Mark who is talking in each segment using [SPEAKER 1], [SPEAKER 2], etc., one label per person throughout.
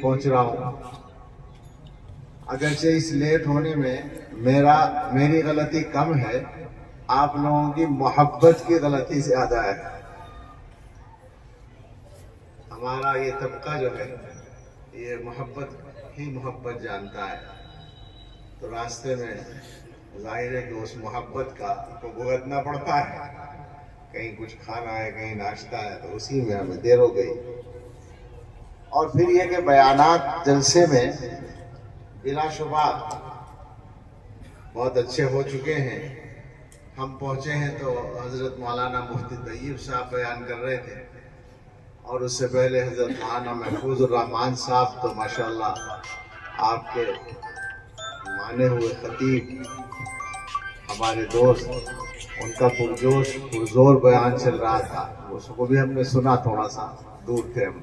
[SPEAKER 1] پہنچ رہا ہوں. اگرچہ اس لیٹ ہونے میں میری غلطی کم ہے، آپ لوگوں کی محبت کی غلطی زیادہ ہے. ہمارا یہ طبقہ جو ہے یہ محبت ہی محبت جانتا ہے، تو راستے میں ظاہر ہے کہ اس محبت کا کو بھگتنا پڑتا ہے. کہیں کچھ کھانا ہے، کہیں ناشتہ ہے، تو اسی میں ہمیں دیر ہو گئی. اور پھر یہ کہ بیانات جلسے میں بلا شبہ بہت اچھے ہو چکے ہیں. ہم پہنچے ہیں تو حضرت مولانا مفتی طیب صاحب بیان کر رہے تھے، اور اس سے پہلے حضرت مولانا محفوظ الرحمان صاحب، تو ماشاءاللہ آپ کے مانے ہوئے خطیب ہمارے دوست، ان کا پرجوش پرزور بیان چل رہا تھا. اس کو بھی ہم نے سنا، تھوڑا سا دور تھے ہم.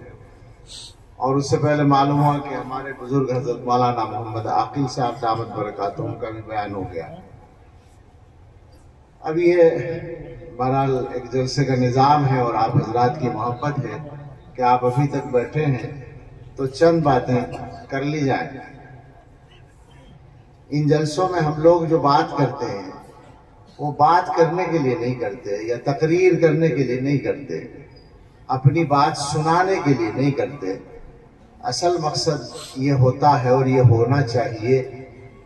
[SPEAKER 1] اور اس سے پہلے معلوم ہوا کہ ہمارے بزرگ حضرت مولانا محمد عاقل صاحب دامت برکاتہم کا بھی بیان ہو گیا. اب یہ بہرحال ایک جلسے کا نظام ہے اور آپ حضرات کی محبت ہے کہ آپ ابھی تک بیٹھے ہیں، تو چند باتیں کر لی جائیں. ان جلسوں میں ہم لوگ جو بات کرتے ہیں وہ بات کرنے کے لیے نہیں کرتے، یا تقریر کرنے کے لیے نہیں کرتے، اپنی بات سنانے کے لیے نہیں کرتے. اصل مقصد یہ ہوتا ہے اور یہ ہونا چاہیے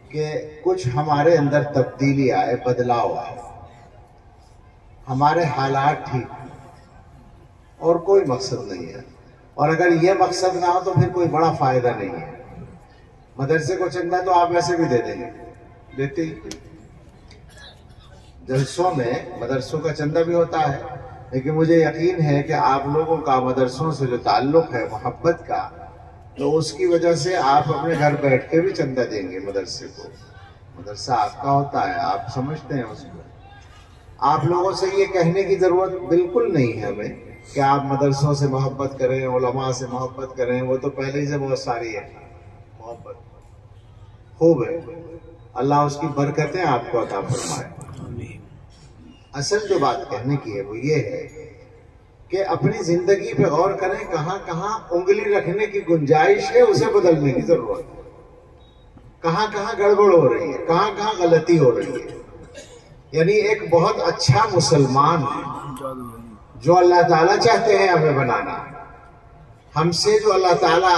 [SPEAKER 1] کہ کچھ ہمارے اندر تبدیلی آئے، بدلاؤ آئے، ہمارے حالات ٹھیک، اور کوئی مقصد نہیں ہے. اور اگر یہ مقصد نہ ہو تو پھر کوئی بڑا فائدہ نہیں ہے. مدرسے کو چندہ تو آپ ویسے بھی دے دیں گے، دیتے ہی. جلسوں میں مدرسوں کا چندہ بھی ہوتا ہے، لیکن مجھے یقین ہے کہ آپ لوگوں کا مدرسوں سے جو تعلق ہے محبت کا، تو اس کی وجہ سے آپ اپنے گھر بیٹھ کے بھی چندہ دیں گے مدرسے کو. مدرسہ آپ کا ہوتا ہے، آپ سمجھتے ہیں اس کو. آپ لوگوں سے یہ کہنے کی ضرورت بالکل نہیں ہے ہمیں کہ آپ مدرسوں سے محبت کریں، علماء سے محبت کریں. وہ تو پہلے ہی سے بہت ساری ہے محبت، خوب ہے. اللہ اس کی برکتیں آپ کو عطا فرمائے. اصل جو بات کہنے کی ہے وہ یہ ہے کہ اپنی زندگی پہ غور کریں، کہاں کہاں انگلی رکھنے کی گنجائش ہے اسے بدلنے کی ضرورت ہے. کہاں کہاں گڑبڑ ہو رہی ہے، کہاں کہاں غلطی ہو رہی ہے. یعنی ایک بہت اچھا مسلمان جو اللہ تعالیٰ چاہتے ہیں ہمیں بنانا، ہم سے جو اللہ تعالیٰ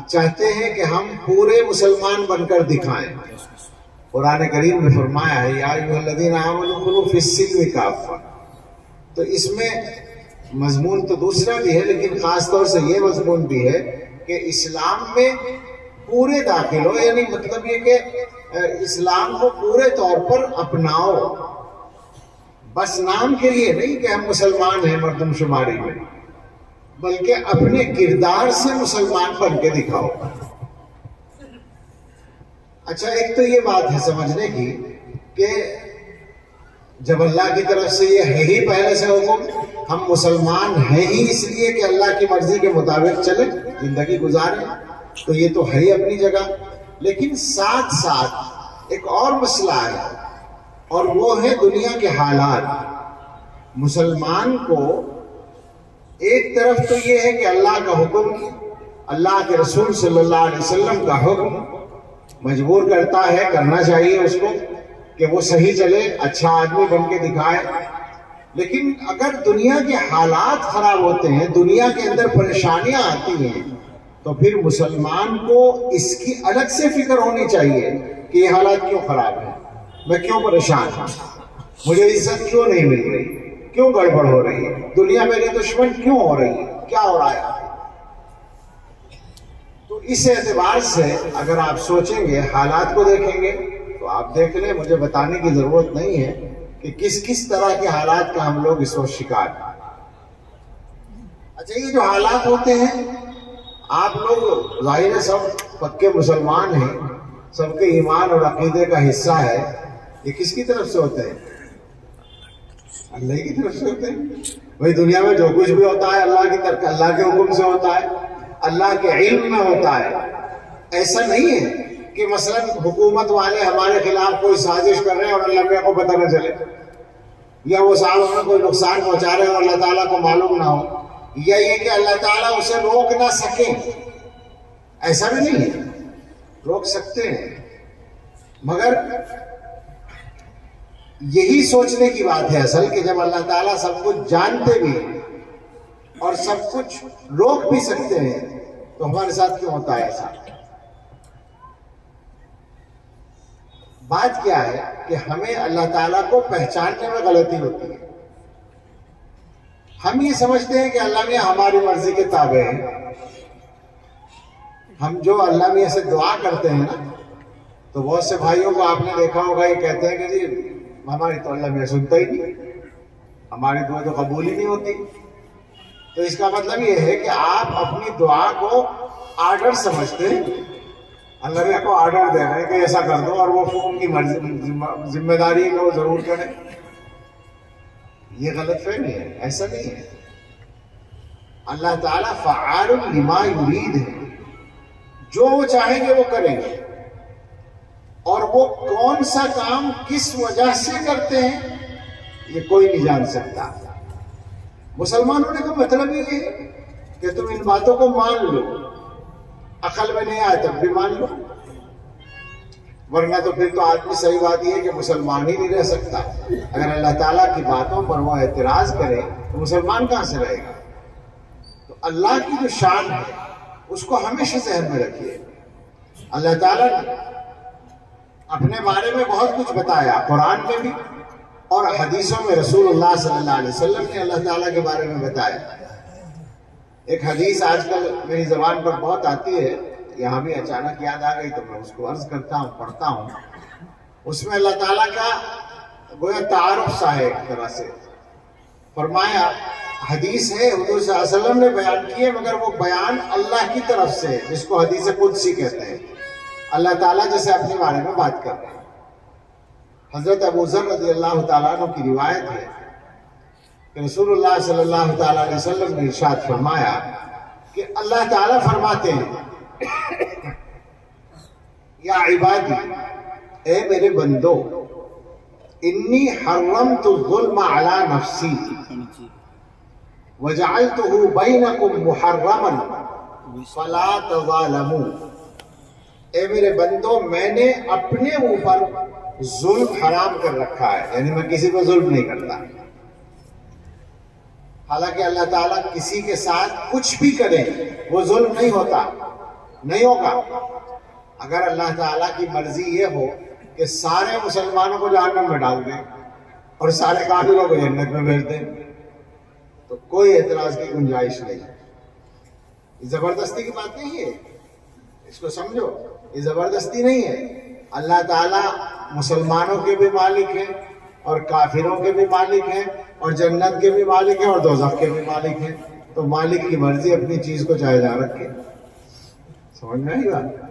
[SPEAKER 1] چاہتے ہیں کہ ہم پورے مسلمان بن کر دکھائیں. قرآن کریم میں فرمایا ہے یا ایھا الذین آمنوا ادخلوا فی السلم کافہ. تو اس میں مضمون تو دوسرا بھی ہے، لیکن خاص طور سے یہ مضمون بھی ہے کہ اسلام میں پورے داخل ہو. یعنی مطلب یہ کہ اسلام کو پورے طور پر اپناؤ، بس نام کے لیے نہیں کہ ہم مسلمان ہیں مردم شماری میں، بلکہ اپنے کردار سے مسلمان بن کے دکھاؤ. اچھا، ایک تو یہ بات ہے سمجھنے کی کہ جب اللہ کی طرف سے یہ ہے ہی پہلے سے حکم، ہم مسلمان ہیں ہی اس لیے کہ اللہ کی مرضی کے مطابق چلیں، زندگی گزاریں، تو یہ تو ہے ہی اپنی جگہ. لیکن ساتھ ساتھ ایک اور مسئلہ ہے، اور وہ ہے دنیا کے حالات. مسلمان کو ایک طرف تو یہ ہے کہ اللہ کا حکم، اللہ کے رسول صلی اللہ علیہ وسلم کا حکم مجبور کرتا ہے، کرنا چاہیے اس کو کہ وہ صحیح چلے، اچھا آدمی بن کے دکھائے. لیکن اگر دنیا کے حالات خراب ہوتے ہیں، دنیا کے اندر پریشانیاں آتی ہیں، تو پھر مسلمان کو اس کی الگ سے فکر ہونی چاہیے کہ یہ حالات کیوں خراب ہیں، میں کیوں پریشان ہوں، مجھے عزت کیوں نہیں مل رہی، کیوں گڑبڑ ہو رہی ہے، دنیا میرے دشمن کیوں ہو رہی ہے، کیا ہو رہا ہے. تو اس اعتبار سے اگر آپ سوچیں گے، حالات کو دیکھیں گے، تو آپ دیکھ لیں، مجھے بتانے کی ضرورت نہیں ہے کہ کس کس طرح کے حالات کا ہم لوگ اس وقت شکار ہیں. اچھا، یہ جو حالات ہوتے ہیں، آپ لوگ ظاہر ہے سب پکے مسلمان ہیں، سب کے ایمان اور عقیدے کا حصہ ہے. یہ کس کی طرف سے ہوتے ہیں؟ اللہ کی طرف سے ہوتے ہیں. بھائی دنیا میں جو کچھ بھی ہوتا ہے اللہ کی طرف، اللہ کے حکم سے ہوتا ہے، اللہ کے علم میں ہوتا ہے. ایسا نہیں ہے کہ مثلا حکومت والے ہمارے خلاف کوئی سازش کر رہے ہیں اور اللہ میاں کو پتہ نہ چلے، یا وہ صاحب ہمیں کوئی نقصان پہنچا رہے ہیں اور اللہ تعالیٰ کو معلوم نہ ہو، یا یہ کہ اللہ تعالیٰ اسے روک نہ سکے. ایسا بھی نہیں ہے، روک سکتے ہیں، مگر یہی سوچنے کی بات ہے اصل کہ جب اللہ تعالیٰ سب کچھ جانتے بھی اور سب کچھ روک بھی سکتے ہیں تو ہمارے ساتھ کیوں ہوتا ہے ایسا؟ بات کیا ہے کہ ہمیں اللہ تعالیٰ کو پہچاننے میں غلطی ہوتی ہے۔ ہم یہ سمجھتے ہیں کہ اللہ میاں ہماری مرضی کے تابع ہیں۔ ہم جو اللہ میاں سے دعا کرتے ہیں نا، تو بہت سے بھائیوں کو آپ نے دیکھا ہوگا یہ کہتے ہیں کہ جی ہماری تو اللہ میاں سنتا ہی نہیں، ہماری دعا تو قبول ہی نہیں ہوتی۔ تو اس کا مطلب یہ ہے کہ آپ اپنی دعا کو آرڈر سمجھتے ہیں، اللہ میاں کو آرڈر دے رہے ہیں کہ ایسا کر دو، اور وہ ان کی مرضی ذمہ داری ہے کہ وہ ضرور کریں۔ یہ غلط فہمی ہے، ایسا نہیں ہے۔ اللہ تعالیٰ فعال لما یرید ہے، جو وہ چاہیں گے وہ کریں گے، اور وہ کون سا کام کس وجہ سے کرتے ہیں یہ کوئی نہیں جان سکتا۔ مسلمان ہونے کا مطلب یہ ہے کہ تم ان باتوں کو مان لو، عقل میں نہیں آئے تب بھی مان لو، ورنہ تو پھر تو آدمی صحیح بات یہ ہے کہ مسلمان ہی نہیں رہ سکتا۔ اگر اللہ تعالیٰ کی باتوں پر وہ اعتراض کرے تو مسلمان کہاں سے رہے گا؟ تو اللہ کی جو شان ہے اس کو ہمیشہ ذہن میں رکھیے۔ اللہ تعالیٰ نے اپنے بارے میں بہت کچھ بتایا، قرآن میں بھی اور حدیثوں میں رسول اللہ صلی اللہ علیہ وسلم نے اللہ تعالیٰ کے بارے میں بتایا۔ ایک حدیث آج کل میری زبان پر بہت آتی ہے، یہاں بھی اچانک یاد آ گئی تو میں اس کو عرض کرتا ہوں، پڑھتا ہوں۔ اس میں اللہ تعالیٰ کا گویا تعارف سا ہے ایک طرح سے۔ فرمایا، حدیث ہے حضور صلی اللہ علیہ وسلم نے بیان کی ہے، مگر وہ بیان اللہ کی طرف سے ہے، جس کو حدیث قدسی کہتے ہیں۔ اللہ تعالیٰ جیسے اپنے بارے میں بات کر رہے ہیں۔ حضرت ابو ذر رضی اللہ تعالیٰ عنہ کی روایت ہے کہ رسول اللہ صلی اللہ تعالیٰ علیہ وسلم نے ارشاد فرمایا کہ اللہ تعالیٰ فرماتے ہیں، یا عبادی، اے میرے بندو، انی حرمت الظلم علی نفسی وجعلتہ بینکم محرما فلا تظالموا۔ اے میرے بندو، میں نے اپنے اوپر ظلم حرام کر رکھا ہے، یعنی میں کسی کو ظلم نہیں کرتا۔ حالانکہ اللہ تعالیٰ کسی کے ساتھ کچھ بھی کرے وہ ظلم نہیں ہوتا، نہیں ہوگا۔ اگر اللہ تعالیٰ کی مرضی یہ ہو کہ سارے مسلمانوں کو جہنم میں ڈال دیں اور سارے کافروں کو جنت میں بھیج دیں تو کوئی اعتراض کی گنجائش نہیں۔ یہ زبردستی کی بات نہیں ہے، اس کو سمجھو، یہ زبردستی نہیں ہے۔ اللہ تعالیٰ مسلمانوں کے بھی مالک ہیں اور کافروں کے بھی مالک ہیں اور جنت کے بھی مالک ہیں اور دوزخ کے بھی مالک ہیں۔ تو مالک کی مرضی اپنی چیز کو چاہے جا رکھے، سمجھ میں آئی بات؟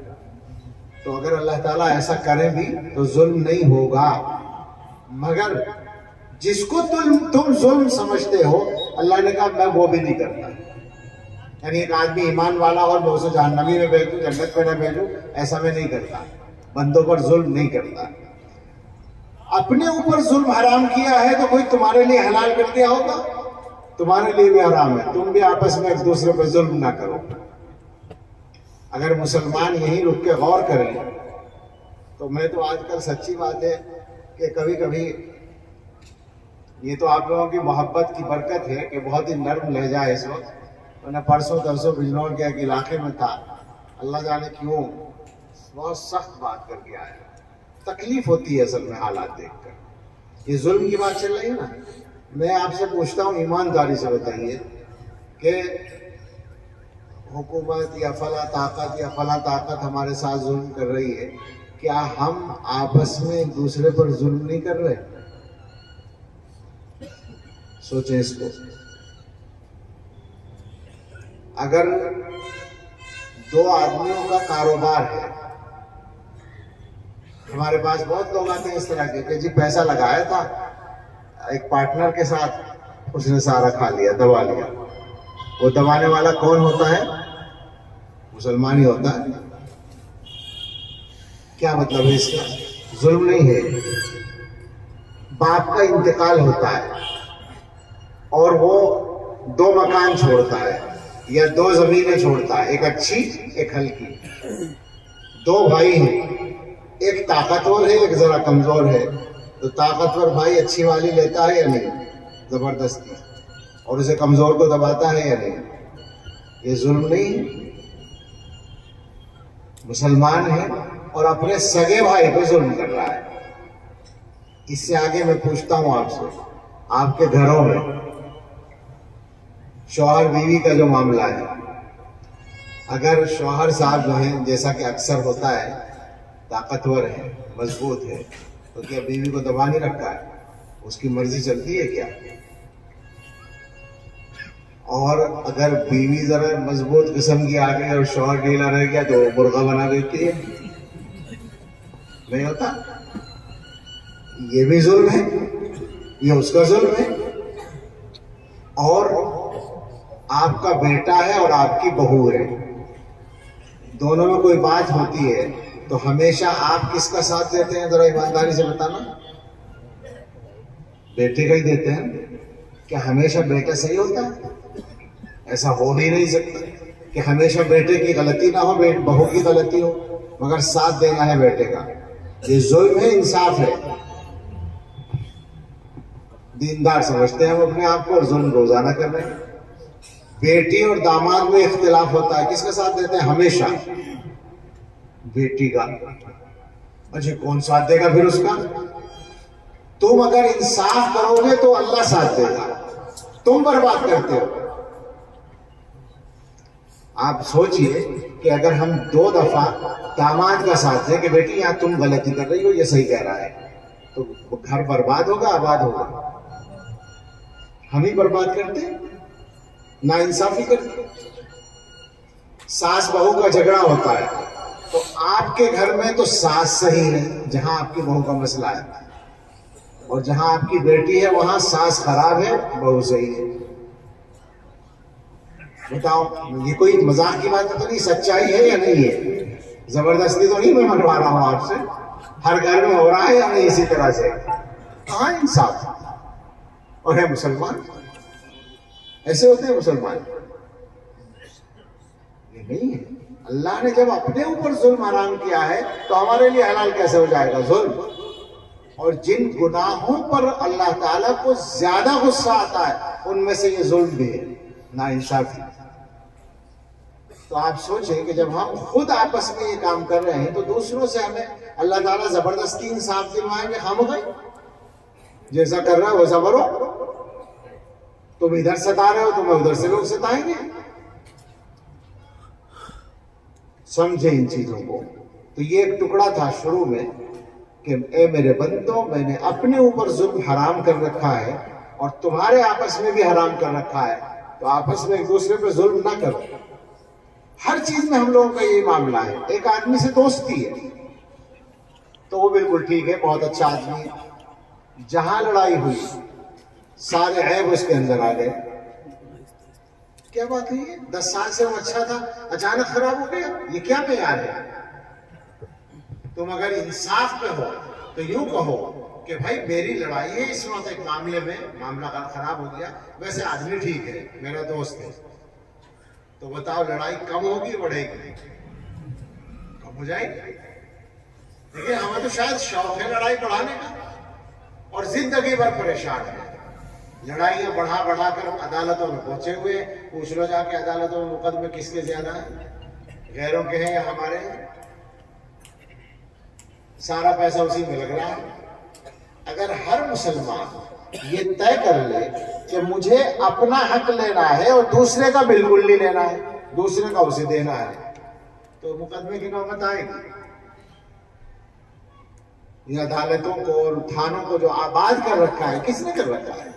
[SPEAKER 1] تو اگر اللہ تعالیٰ ایسا کرے بھی تو ظلم نہیں ہوگا، مگر جس کو تم ظلم سمجھتے ہو اللہ نے کہا میں وہ بھی نہیں کرتا۔ یعنی ایک آدمی ایمان والا اور میں اسے جہنمی میں بھیجوں جنت میں نہ بھیجوں، ایسا میں نہیں کرتا، بندوں پر ظلم نہیں کرتا۔ اپنے اوپر ظلم حرام کیا ہے تو کوئی تمہارے لیے حلال کر دیا ہوگا؟ تمہارے لیے بھی حرام ہے، تم بھی آپس میں ایک دوسرے پر ظلم نہ کرو۔ اگر مسلمان یہیں رک کے غور کریں تو میں تو آج کل سچی بات ہے کہ کبھی کبھی یہ تو آپ لوگوں کی محبت کی برکت ہے کہ بہت ہی نرم لہجہ ہے اس وقت، میں پرسوں ترسوں بجنور کے ایک علاقے میں تھا، اللہ جانے کیوں بہت سخت بات کر کے آیا۔ تکلیف ہوتی ہے اصل میں حالات دیکھ کر۔ یہ ظلم کی بات چل رہی ہے نا، میں آپ سے پوچھتا ہوں ایمانداری سے بتائیے کہ حکومت یا فلاں طاقت ہمارے ساتھ ظلم کر رہی ہے، کیا ہم آپس میں ایک دوسرے پر ظلم نہیں کر رہے؟ سوچیں اس کو۔ اگر دو آدمیوں کا کاروبار ہے، ہمارے پاس بہت لوگ آتے ہیں اس طرح کے کہ جی پیسہ لگایا تھا ایک پارٹنر کے ساتھ، اس نے سارا کھا لیا، دبا لیا۔ وہ دبانے والا کون ہوتا ہے؟ مسلمان ہی ہوتا ہے۔ کیا مطلب ہے اس کا؟ ظلم نہیں ہے۔ باپ کا انتقال ہوتا ہے اور وہ 2 مکان چھوڑتا ہے، یا دو زمینیں چھوڑتا ہے، ایک اچھی ایک ہلکی. دو بھائی ہیں، ایک طاقتور ہے ایک ذرا کمزور ہے، تو طاقتور بھائی اچھی والی لیتا ہے یا نہیں زبردستی، اور اسے کمزور کو دباتا ہے یا نہیں؟ یہ ظلم نہیں ہے؟ مسلمان ہے اور اپنے سگے بھائی پہ ظلم کر رہا ہے. اس سے آگے میں پوچھتا ہوں آپ سے، آپ کے گھروں میں شوہر بیوی کا جو معاملہ ہے، اگر شوہر صاحب جو ہیں جیسا کہ اکثر ہوتا ہے طاقتور ہے مضبوط ہے، تو کیا بیوی کو دبا نہیں رکھا ہے؟ اس کی مرضی چلتی ہے کیا؟ اور اگر بیوی ذرا مضبوط قسم کی آ گئی اور شوہر ڈھیلا رہ گیا تو وہ مرغا بنا دیتی ہے؟ نہیں ہوتا؟ یہ بھی ظلم ہے، یہ اس کا ظلم ہے. اور آپ کا بیٹا ہے اور آپ کی بہو ہے، دونوں میں کوئی بات ہوتی ہے تو ہمیشہ آپ کس کا ساتھ دیتے ہیں؟ ذرا ایمانداری سے بتانا. بیٹے کا ہی دیتے ہیں. کیا ہمیشہ بیٹا صحیح ہوتا ہے؟ ایسا ہو ہی نہیں سکتا کہ ہمیشہ بیٹے کی غلطی نہ ہو، بہو کی غلطی ہو، مگر ساتھ دینا ہے بیٹے کا. یہ ظلم ہے انصاف ہے؟ دیندار سمجھتے ہیں ہم اپنے آپ کو اور ظلم روزانہ کر رہے ہیں. بیٹی اور داماد میں اختلاف ہوتا ہے، کس کا ساتھ دیتے ہیں؟ ہمیشہ بیٹی کا. اچھا کون ساتھ دے گا پھر اس کا؟ تم اگر انصاف کرو گے تو اللہ ساتھ دے گا، تم برباد کرتے ہو. آپ سوچئے کہ اگر ہم 2 دفعہ داماد کا ساتھ دیں کہ بیٹی یہاں تم غلطی کر رہی ہو، یہ صحیح کہہ رہا ہے، تو گھر برباد ہوگا آباد ہوگا؟ ہم ہی برباد کرتے ہیں، نا انصافی کرتے. ساس بہو کا جھگڑا ہوتا ہے تو آپ کے گھر میں تو ساس صحیح ہے جہاں آپ کی بہو کا مسئلہ ہے، اور جہاں آپ کی بیٹی ہے وہاں ساس خراب ہے بہو صحیح ہے. بتاؤ یہ کوئی مذاق کی بات تو نہیں، سچائی ہے یا نہیں ہے؟ زبردستی تو نہیں میں منوا رہا ہوں آپ سے، ہر گھر میں ہو رہا ہے یا نہیں اسی طرح سے؟ کہاں انصاف؟ اور ہے مسلمان ایسے ہوتے ہیں مسلمان؟ یہ نہیں ہے. اللہ نے جب اپنے اوپر ظلم حرام کیا ہے تو ہمارے لیے حلال کیسے ہو جائے گا ظلم؟ اور جن گناہوں پر اللہ تعالیٰ کو زیادہ غصہ آتا ہے ان میں سے یہ ظلم بھی ہے، ناانصافی. تو آپ سوچیں کہ جب ہم خود آپس میں یہ کام کر رہے ہیں تو دوسروں سے ہمیں اللہ تعالیٰ زبردستی انصاف دلوائیں گے؟ ہم گئے جیسا کر رہا ہے ویسا کرو، تم ادھر ستا رہے ہو تو میں ادھر سے لوگ ستائیں گے. سمجھے ان چیزوں کو. تو یہ ایک ٹکڑا تھا شروع میں کہ اے میرے بندو، میں نے اپنے اوپر ظلم حرام کر رکھا ہے اور تمہارے آپس میں بھی حرام کر رکھا ہے، تو آپس میں ایک دوسرے پہ ظلم نہ کرو. ہر چیز میں ہم لوگوں کا یہ معاملہ ہے. ایک آدمی سے دوستی ہے تو وہ بالکل ٹھیک ہے، بہت اچھا آدمی ہے. جہاں لڑائی ہوئی سارے عیب اس کے اندر آ گئے. کیا بات ہے؟ یہ 10 سال سے وہ اچھا تھا اچانک خراب ہو گیا، یہ کیا معیار ہے؟ تم اگر انصاف پہ ہو تو یوں کہو کہ بھائی میری لڑائی ہے اس وقت ایک معاملے میں، معاملہ خراب ہو گیا، ویسے آدمی ٹھیک ہے میرا دوست ہے، تو بتاؤ لڑائی کم ہوگی بڑھے گی؟ کم ہو جائے گی. دیکھیے ہمیں تو شاید شوق ہے لڑائی بڑھانے کا اور زندگی بھر پریشان ہے. لڑائیاں بڑھا بڑھا کر عدالتوں میں پہنچے ہوئے. پوچھ لو جا کے عدالتوں میں مقدمے کس کے زیادہ ہیں، غیروں کے ہیں یا ہمارے ہیں؟ سارا پیسہ اسی میں لگ رہا ہے. اگر ہر مسلمان یہ طے کر لے کہ مجھے اپنا حق لینا ہے اور دوسرے کا بالکل نہیں لینا ہے، دوسرے کا اسے دینا ہے، تو مقدمے کی نوبت آئے گی. یہ عدالتوں کو اور تھانوں کو جو آباد کر رکھا ہے کس نے کر رکھا ہے؟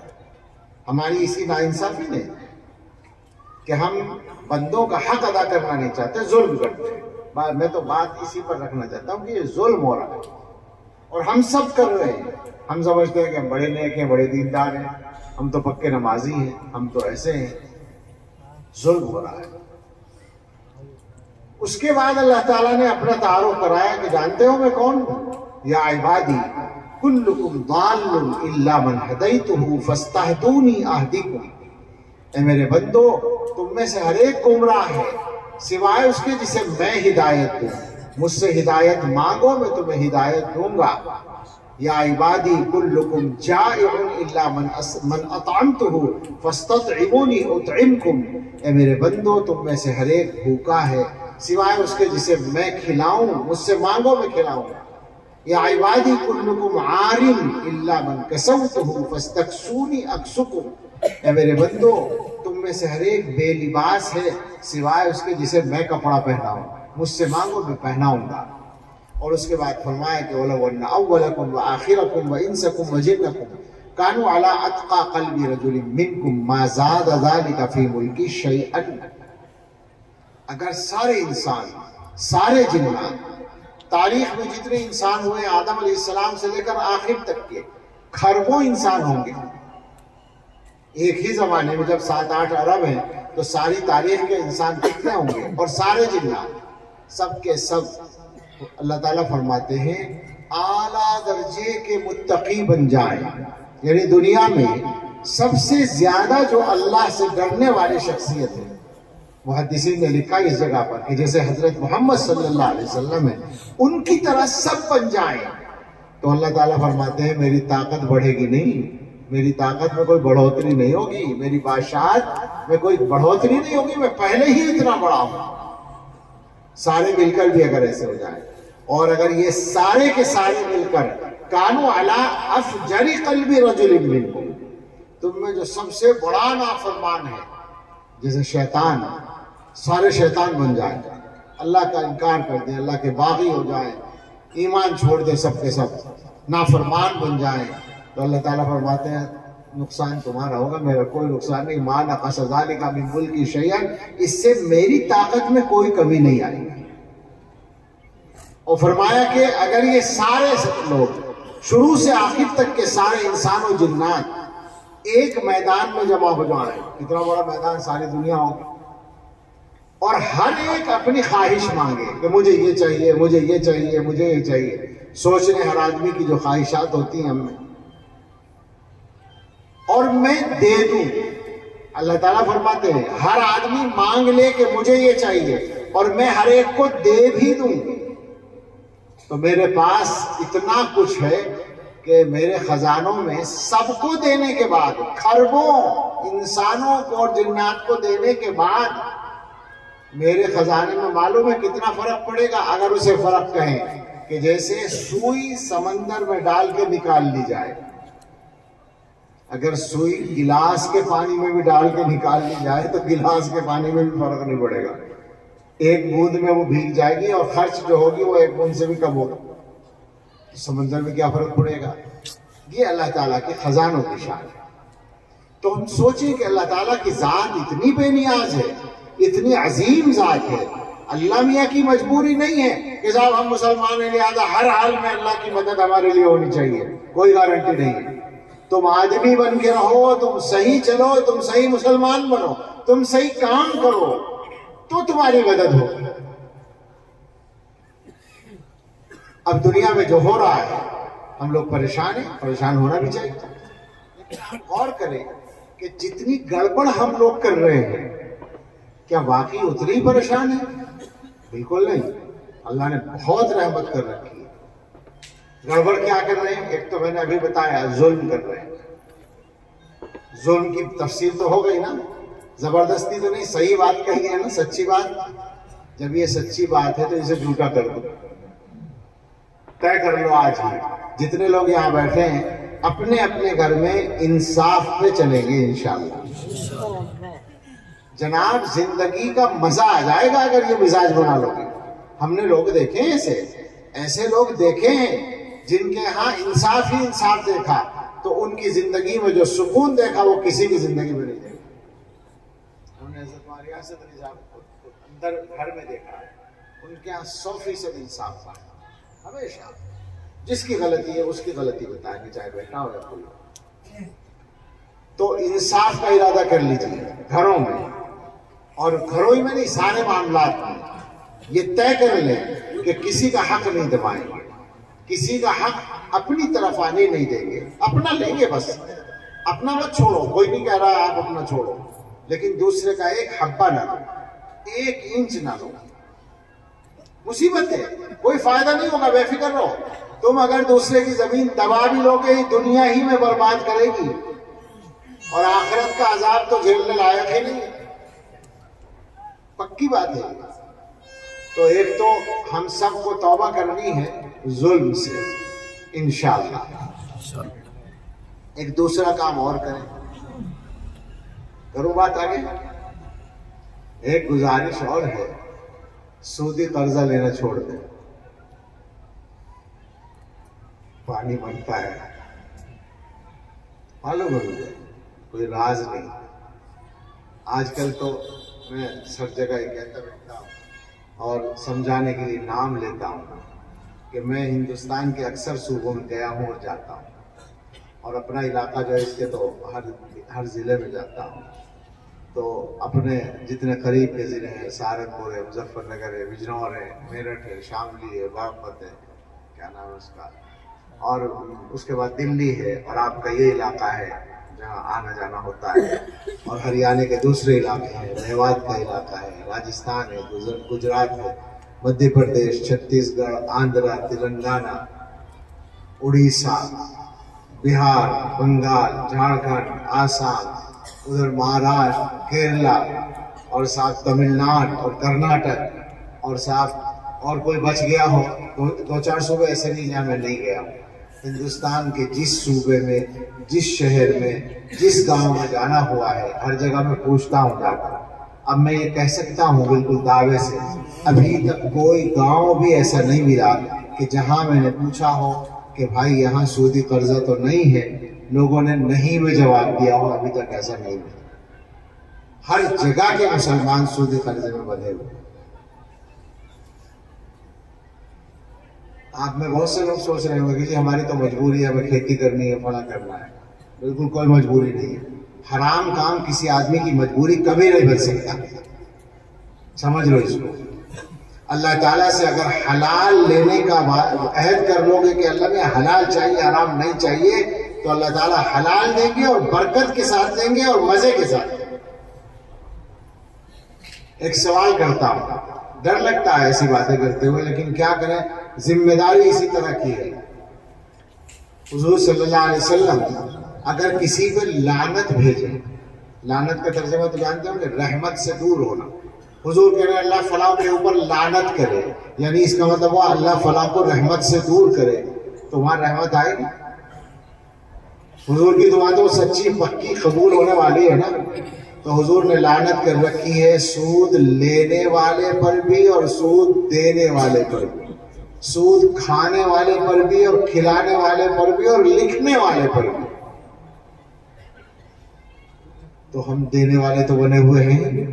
[SPEAKER 1] ہماری اسی ناانصافی نے کہ ہم بندوں کا حق ادا کرنا نہیں چاہتے، ظلم کرتے ہیں. میں تو بات اسی پر رکھنا چاہتا ہوں کہ یہ ظلم ہو رہا ہے اور ہم سب کر رہے ہیں. ہم سمجھتے ہیں کہ ہم بڑے نیک ہیں، بڑے دیندار ہیں، ہم تو پکے نمازی ہیں، ہم تو ایسے ہیں. ظلم ہو رہا ہے. اس کے بعد اللہ تعالیٰ نے اپنا تعارف کرایا کہ جانتے ہو میں کون ہوں؟ یا عبادی کلکم ضال الا من ہدیتہ فاستہدونی اہدکم. اے میرے بندو تم میں سے ہر ایک گمراہ ہے سوائے اس کے جسے میں ہدایت دوں. مجھ سے ہدایت مانگو میں تمہیں ہدایت دوں گا. یا عبادی کلکم جائع الا من اطعمتہ فاستطعمونی اطعمکم. اے میرے بندو تم میں سے ہر ایک بھوکا ہے سوائے اس کے جسے میں کھلاؤں. مجھ سے مانگو میں کھلاؤں. یا عبادی کلکم عار الا من کسوتہ فاستکسونی اکسکم. اے میرے بندو تم میں سے ہر ایک بے لباس ہے سوائے اس کے جسے میں کپڑا پہناؤں. مجھ سے مانگو میں پہناؤں گا. اور اس کے بعد فرمایا کہ وَلَوْ أَنَّ أَوَّلَكُمْ وَآخِرَكُمْ وَإِنسَكُمْ وَجِنَّكُمْ كَانُوا عَلَىٰ أَتْقَىٰ قَلْبِ رَجُلٍ مِّنْكُمْ مَا زَادَ ذَلِكَ فِي مُلْكِي شَيْئًا. اگر سارے انسان سارے جنات تاریخ میں جتنے انسان ہوئے آدم علیہ السلام سے لے کر آخر تک کے کھربوں انسان ہوں گے ایک ہی زمانے میں. جب 7-8 ارب ہیں تو ساری تاریخ کے انسان کتنے ہوں گے؟ اور سارے جنات سب کے سب اللہ تعالیٰ فرماتے ہیں اعلیٰ درجے کے متقی بن جائیں. یعنی دنیا میں سب سے زیادہ جو اللہ سے ڈرنے والی شخصیت ہے. محدثین نے لکھا اس جگہ پر کہ جیسے حضرت محمد صلی اللہ علیہ وسلم ہے ان کی طرح سب بن جائیں. تو اللہ تعالیٰ فرماتے ہیں میری طاقت بڑھے گی نہیں, میری طاقت میں کوئی بڑھوتری نہیں ہوگی, میری بادشاہت میں کوئی بڑھوتری نہیں ہوگی, میں پہلے ہی اتنا بڑا ہوں. سارے مل کر بھی اگر ایسے ہو جائے, اور اگر یہ سارے کے سارے مل کر کانوا علی افجر قلب رجل منکم, تم میں جو سب سے بڑا نافرمان ہے جیسے شیطان, سارے شیطان بن جائیں, اللہ کا انکار کر دیں, اللہ کے باغی ہو جائیں, ایمان چھوڑ دیں, سب کے سب نافرمان بن جائیں, تو اللہ تعالیٰ فرماتے ہیں نقصان تمہارا ہوگا, میرا کوئی نقصان نہیں. ما نقص ذلک من ملکی شیئا, اس سے میری طاقت میں کوئی کمی نہیں آئی. اور فرمایا کہ اگر یہ سارے لوگ شروع سے آخر تک کے سارے انسان و جنات ایک میدان میں جمع ہو جائیں, اتنا بڑا میدان ساری دنیا ہوگی, اور ہر ایک اپنی خواہش مانگے کہ مجھے یہ چاہیے, مجھے یہ چاہیے, مجھے یہ چاہیے, سوچ رہے ہر آدمی کی جو خواہشات ہوتی ہیں ہم میں, اور میں دے دوں. اللہ تعالیٰ فرماتے ہیں ہر آدمی مانگ لے کہ مجھے یہ چاہیے اور میں ہر ایک کو دے بھی دوں. تو میرے پاس اتنا کچھ ہے کہ میرے خزانوں میں سب کو دینے کے بعد, کھربوں انسانوں کو اور جنات کو دینے کے بعد, میرے خزانے میں معلوم ہے کتنا فرق پڑے گا. اگر اسے فرق کہیں کہ جیسے سوئی سمندر میں ڈال کے نکال لی جائے, اگر سوئی گلاس کے پانی میں بھی ڈال کے نکال لی جائے تو گلاس کے پانی میں بھی فرق نہیں پڑے گا, ایک بوند میں وہ بھیگ جائے گی اور خرچ جو ہوگی وہ ایک بوند سے بھی کم ہوگا. سمندر میں کیا فرق پڑے گا؟ یہ اللہ تعالیٰ کے خزانوں کی شان ہے. تو ہم سوچیں کہ اللہ تعالیٰ کی ذات اتنی بے نیاز ہے, اتنی عظیم ذات ہے. اللہ میاں کی مجبوری نہیں ہے کہ صاحب ہم مسلمان ہیں لہذا ہر حال میں اللہ کی مدد ہمارے لیے ہونی چاہیے, کوئی گارنٹی نہیں ہے. تم آدمی بن کے رہو, تم صحیح چلو, تم صحیح مسلمان بنو, تم صحیح کام کرو تو تمہاری مدد ہو. اب دنیا میں جو ہو رہا ہے ہم لوگ پریشان ہیں, پریشان ہونا بھی چاہیے. غور کریں کہ جتنی گڑبڑ ہم لوگ کر رہے ہیں کیا واقعی اتنی ہی پریشان ہے؟ بالکل نہیں. اللہ نے بہت رحمت کر رکھی ہے. گڑبڑ کیا کر رہے ہیں؟ ایک تو میں نے ابھی بتایا ظلم کر رہے ہیں. ظلم کی تفسیر تو ہو گئی نا, زبردستی تو نہیں, صحیح بات کہی ہے نا, سچی بات. جب یہ سچی بات ہے تو اسے جھوٹا کر دو, طے کر لو آج ہی. جتنے لوگ یہاں بیٹھے ہیں اپنے اپنے گھر میں انصاف پہ چلیں گے انشاءاللہ. جناب زندگی کا مزہ آ جائے گا اگر یہ مزاج بنا لو گے. ہم نے لوگ دیکھے ہیں ایسے لوگ دیکھے ہیں جن کے ہاں انصاف ہی انصاف دیکھا تو ان کی زندگی میں جو سکون دیکھا وہ کسی کی زندگی میں نہیں دیکھا. ہم نے حضرت ماریہ سے اندر گھر میں دیکھا ہے, ان کے ہاں 100% انصاف تھا. ہمیشہ جس کی غلطی ہے اس کی غلطی بتائیں گے, چاہے بیٹا ہو یا کوئی. تو انصاف کا ارادہ کر لیجیے گھروں میں, اور گھروں ہی میں نہیں سارے معاملات میں یہ طے کر لیں کہ کسی کا حق نہیں دبائیں گے, کسی کا حق اپنی طرف آنے نہیں دیں گے. اپنا لیں گے بس, اپنا مت چھوڑو. کوئی نہیں کہہ رہا ہے آپ اپنا چھوڑو, لیکن دوسرے کا ایک حبہ نہ لو، 1 انچ نہ لو. مصیبت ہے، کوئی فائدہ نہیں ہوگا، بے فکر رہو. تم اگر دوسرے کی زمین دبا بھی لو گے دنیا ہی میں برباد کرے گی، اور آخرت کا عذاب تو جھیلنے لائق ہی نہیں، پکی بات ہے. تو ایک تو ہم سب کو توبہ کرنی ہے ظلم سے انشاءاللہ. ایک دوسرا کام اور کریں. کروں بات آگے. ایک گزارش اور ہے، سودی قرضہ لینا چھوڑ دیں. پانی بنتا ہے، معلوم ہے مجھے، کوئی راز نہیں. آج کل تو میں ہر جگہ یہ کہتا رہتا ہوں اور سمجھانے کے لیے نام لیتا ہوں کہ میں ہندوستان کے اکثر صوبوں میں گیا ہوں اور جاتا ہوں، اور اپنا علاقہ جو ہے اس کے تو ہر ضلع میں جاتا ہوں. تو اپنے جتنے قریب کے ضلع ہیں، سہارنپور ہے، مظفر نگر ہے، بجنور ہے، میرٹھ ہے، شاملی ہے، باغپت ہے، کیا نام ہے اس کا، اور اس کے بعد دلی ہے، اور آپ کا یہ علاقہ ہے جہاں آنا جانا ہوتا ہے، اور ہریانہ کے دوسرے علاقے ہیں، میوات کا علاقہ ہے، راجستھان ہے، گجرات ہے، مدھیہ پردیش، چھتیس گڑھ، آندھرا، تلنگانہ، اڑیسہ، بہار، بنگال، جھارکھنڈ، آسام، ادھر مہاراشٹر، کیرلا، اور ساتھ تمل ناڈو اور کرناٹک، اور ساتھ اور کوئی بچ گیا ہو تو 2-4 صوبے ایسے نہیں جہاں میں نہیں گیا ہوں. ہندوستان کے جس صوبے میں، جس شہر میں، جس گاؤں میں جانا ہوا ہے، ہر جگہ میں پوچھتا ہوں جا کر. اب میں یہ کہہ سکتا ہوں بالکل دعوے سے، ابھی تک کوئی گاؤں بھی ایسا نہیں ملا کہ جہاں میں نے پوچھا ہو کہ بھائی یہاں سودی قرضہ تو نہیں ہے، لوگوں نے نہیں میں جواب دیا ہو. ابھی تک ایسا نہیں ملا. ہر جگہ کے مسلمان سودی قرضے میں بندھے ہوئے. آپ میں بہت سے لوگ سوچ رہے ہوں گے کہ ہماری تو مجبوری ہے، ہمیں کھیتی کرنی ہے، فلاں کرنا ہے. بالکل کوئی مجبوری نہیں ہے. حرام کام کسی آدمی کی مجبوری کبھی نہیں بن سکتا. سمجھ لو اس کو. اللہ تعالیٰ سے اگر حلال لینے کا عہد کر لو گے کہ اللہ میں حلال چاہیے، حرام نہیں چاہیے، تو اللہ تعالیٰ حلال دیں گے، اور برکت کے ساتھ دیں گے، اور مزے کے ساتھ. ایک سوال کرتا ہوں، ڈر لگتا ہے ایسی باتیں کرتے ہوئے، لیکن کیا کریں، ذمہ داری اسی طرح کی ہے. حضور صلی اللہ علیہ وسلم اگر کسی پہ لعنت بھیجے، لعنت کا ترجمہ تو جانتے ہوں کہ رحمت سے دور ہونا. حضور کہہ رہے ہیں اللہ فلاں کے اوپر لعنت کرے، یعنی اس کا مطلب وہ اللہ فلاں کو رحمت سے دور کرے، تو وہاں رحمت آئے گی. حضور کی دعا تو سچی پکی قبول ہونے والی ہے نا. تو حضور نے لعنت کر رکھی ہے سود لینے والے پر بھی اور سود دینے والے پر بھی، سود کھانے والے پر بھی اور کھلانے والے پر بھی اور لکھنے والے پر بھی. تو ہم دینے والے تو بنے ہوئے ہیں،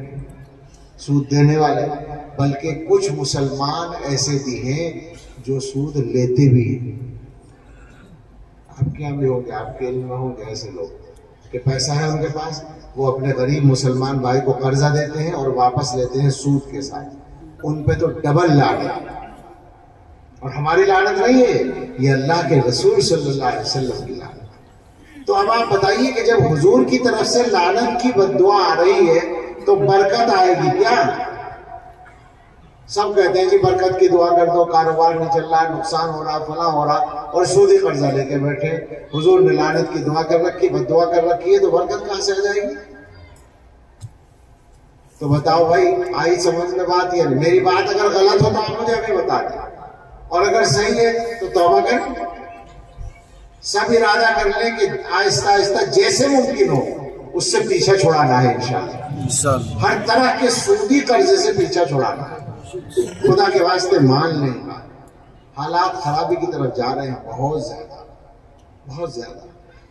[SPEAKER 1] سود دینے والے. بلکہ کچھ مسلمان ایسے بھی ہیں جو سود لیتے بھی ہیں. آپ کے یہاں بھی ہوں گے، آپ کے علم میں ہوں گے ایسے لوگ کہ پیسہ ہے ان کے پاس، وہ اپنے غریب مسلمان بھائی کو قرضہ دیتے ہیں اور واپس لیتے ہیں سود کے ساتھ. ان پہ تو ڈبل لعنت. اور ہماری لعنت نہیں ہے، یہ اللہ کے رسول صلی اللہ علیہ وسلم کی لعنت. تو اب آپ بتائیے کہ جب حضور کی طرف سے لعنت کی بد دعا آ رہی ہے تو برکت آئے گی کیا؟ سب کہتے ہیں جی برکت کی دعا کر دو، کاروبار نہیں چل رہا، نقصان ہو رہا، فلاں ہو رہا، اور سودی قرضہ لے کے بیٹھے. حضور نے لعنت کی دعا کر رکھی، بد دعا کر رکھی ہے، تو برکت کہاں سے آ جائے گی؟ تو بتاؤ بھائی، آئی سمجھ میں بات؟ یہ میری بات اگر غلط ہو تو آپ مجھے ابھی بتا دیں، اور اگر صحیح ہے تو توبہ کریں. سب ارادہ کر لیں کہ آہستہ آہستہ جیسے ممکن ہو اس سے پیچھا چھڑانا ہے انشاءاللہ. ہر طرح کے سودی قرضے سے پیچھا چھڑانا ہے. خدا کے واسطے مان لیں، حالات خرابی کی طرف جا رہے ہیں بہت زیادہ، بہت زیادہ.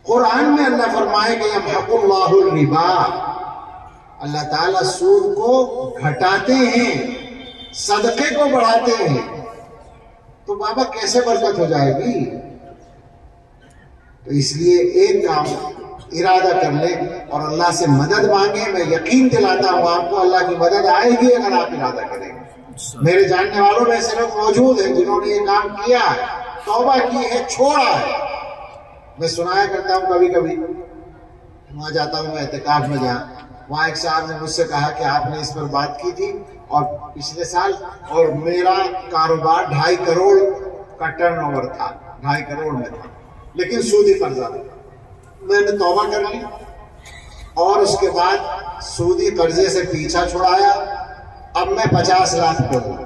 [SPEAKER 1] قرآن میں اللہ فرمائے کہ یمحق اللہ الربا، اللہ تعالیٰ سود کو گھٹاتے ہیں، صدقے کو بڑھاتے ہیں. تو بابا کیسے برکت ہو جائے گی؟ تو اس لیے ایک کام ارادہ کر لیں اور اللہ سے مدد مانگیں. میں یقین دلاتا ہوں آپ کو اللہ کی مدد آئے گی اگر آپ ارادہ کریں گے. میرے جاننے والوں میں ایسے لوگ موجود ہیں جنہوں نے یہ کام کیا ہے، توبہ کی ہے، چھوڑا ہے. میں سنایا کرتا ہوں کبھی کبھی، وہاں جاتا ہوں میں اعتکاف میں جہاں، وہاں ایک صاحب نے مجھ سے کہا کہ آپ نے اس پر بات کی تھی اور پچھلے سال، اور میرا کاروبار 2.5 کروڑ کا ٹرن اوور تھا، 2.5 کروڑ میں تھا، لیکن سودی قرضہ تھا۔ میں نے توبہ کر لی اور اس کے بعد سودی قرضے سے پیچھا چھڑایا۔ اب میں 50 لاکھ پہ ہوں،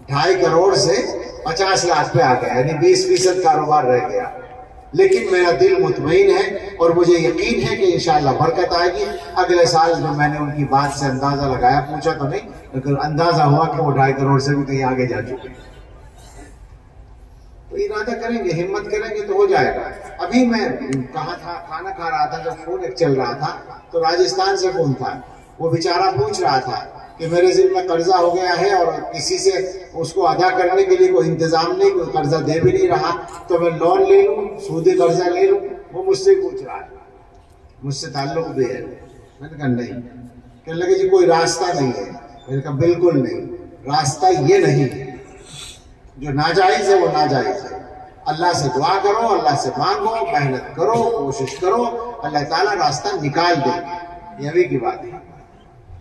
[SPEAKER 1] 2.5 کروڑ سے 50 لاکھ پہ آ گیا، یعنی 20% کاروبار رہ گیا، لیکن میرا دل مطمئن ہے اور مجھے یقین ہے کہ انشاءاللہ برکت آئے گی۔ اگلے سال جو میں نے ان کی بات سے اندازہ لگایا، پوچھا تو نہیں لیکن اندازہ ہوا کہ وہ 2.5 کروڑ سے بھی کہیں آگے جا چکے۔ تو ارادہ کریں گے، ہمت کریں گے تو ہو جائے گا۔ ابھی میں کہاں تھا، کھانا کھا رہا تھا، جب فون ایک چل رہا تھا تو راجستھان سے فون تھا، وہ بیچارہ پوچھ رہا تھا کہ میرے ذمہ میں قرضہ ہو گیا ہے اور کسی سے اس کو ادا کرنے کے لیے کوئی انتظام نہیں، کوئی قرضہ دے بھی نہیں رہا، تو میں لون لے لوں، سودی قرضہ لے لوں؟ وہ مجھ سے پوچھ رہا ہے، مجھ سے تعلق بھی ہے۔ میں نے کہا نہیں۔ کہنے لگے جی کوئی راستہ نہیں ہے؟ میں نے کہا بالکل نہیں، راستہ یہ نہیں ہے، جو ناجائز ہے وہ ناجائز ہے۔ اللہ سے دعا کرو، اللہ سے مانگو، محنت کرو، کوشش کرو، اللہ تعالیٰ راستہ نکال دے گا، یہ ابھی کی بات ہے۔